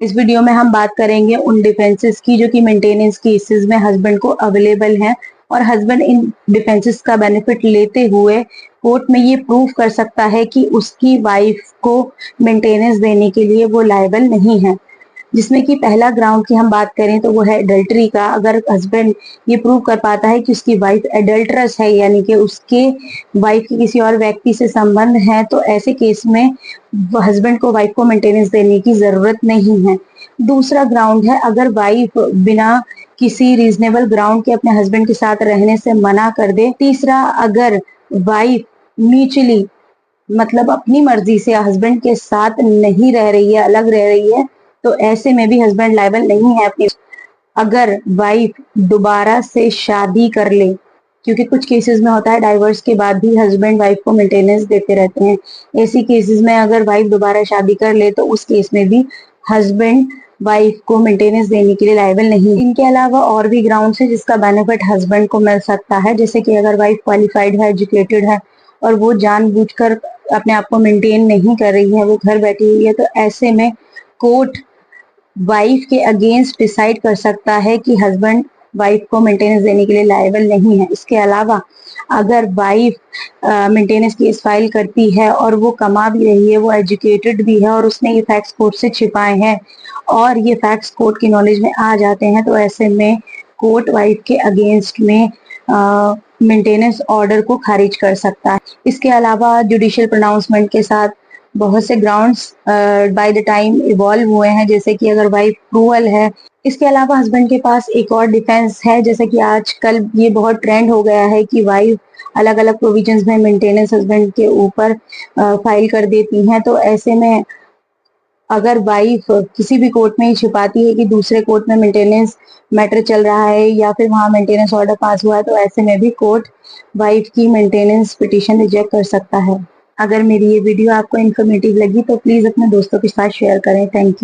इस वीडियो में हम बात करेंगे उन डिफेंसेस की जो कि मेंटेनेंस केसेस में हस्बैंड को अवेलेबल हैं और हस्बैंड इन डिफेंसेस का बेनिफिट लेते हुए कोर्ट में ये प्रूव कर सकता है कि उसकी वाइफ को मेंटेनेंस देने के लिए वो लायबल नहीं है। जिसमें कि पहला ग्राउंड की हम बात करें तो वो है एडल्ट्री का। अगर हस्बैंड ये प्रूव कर पाता है कि उसकी वाइफ एडल्ट्रस है, यानी कि उसके वाइफ की किसी और व्यक्ति से संबंध है, तो ऐसे केस में हस्बैंड को वाइफ को मेंटेनेंस देने की जरूरत नहीं है। दूसरा ग्राउंड है अगर वाइफ बिना किसी रीजनेबल ग्राउंड के अपने हस्बैंड के साथ रहने से मना कर दे। तीसरा, अगर वाइफ म्यूचुअली मतलब अपनी मर्जी से हस्बैंड के साथ नहीं रह रही है, अलग रह रही है, तो ऐसे में भी हस्बैंड लायबल नहीं है अपनी। अगर वाइफ दोबारा से शादी कर ले, क्योंकि कुछ केसेस में होता है डाइवोर्स के बाद भी हस्बैंड वाइफ को मेंटेनेंस देते रहते हैं, ऐसी केसेस में अगर वाइफ दोबारा शादी कर ले तो उस केस में भी हस्बैंड वाइफ को मेंटेनेंस देने के लिए लायबल नहीं। इनके अलावा और भी ग्राउंड्स है जिसका बेनिफिट हस्बैंड को मिल सकता है, जैसे कि अगर वाइफ क्वालिफाइड है, एजुकेटेड है और वो जानबूझकर अपने आप को मेंटेन नहीं कर रही है, वो घर बैठी हुई है, तो ऐसे में कोर्ट वाइफ के अगेंस्ट डिसाइड कर सकता है कि हस्बैंड वाइफ को मेंटेनेंस देने के लिए लायबल नहीं है। इसके अलावा अगर वाइफ मेंटेनेंस केस फाइल करती है और वो कमा भी रही है, वो एजुकेटेड भी है और उसने ये फैक्ट्स कोर्ट से छिपाए हैं और ये फैक्ट्स कोर्ट की नॉलेज में आ जाते हैं, तो ऐसे में कोर्ट वाइफ के अगेंस्ट में मेंटेनेंस ऑर्डर को खारिज कर सकता है। इसके अलावा जुडिशियल प्रोनाउंसमेंट के साथ बहुत से grounds by the time evolve हुए हैं, जैसे कि अगर वाइफ क्रूअल है। इसके अलावा हस्बैंड के पास एक और डिफेंस है, जैसे कि आजकल ये बहुत ट्रेंड हो गया है कि वाइफ अलग अलग प्रोविजंस में मेंटेनेंस हस्बैंड के ऊपर फाइल कर देती हैं। तो ऐसे में अगर वाइफ किसी भी कोर्ट में ही छिपाती है कि दूसरे कोर्ट में मेंटेनेंस मैटर चल रहा है या फिर वहां मेंटेनेंस ऑर्डर पास हुआ है, तो ऐसे में भी कोर्ट वाइफ की मेंटेनेंस पिटीशन रिजेक्ट कर सकता है। अगर मेरी ये वीडियो आपको इन्फॉर्मेटिव लगी तो प्लीज अपने दोस्तों के साथ शेयर करें। Thank you.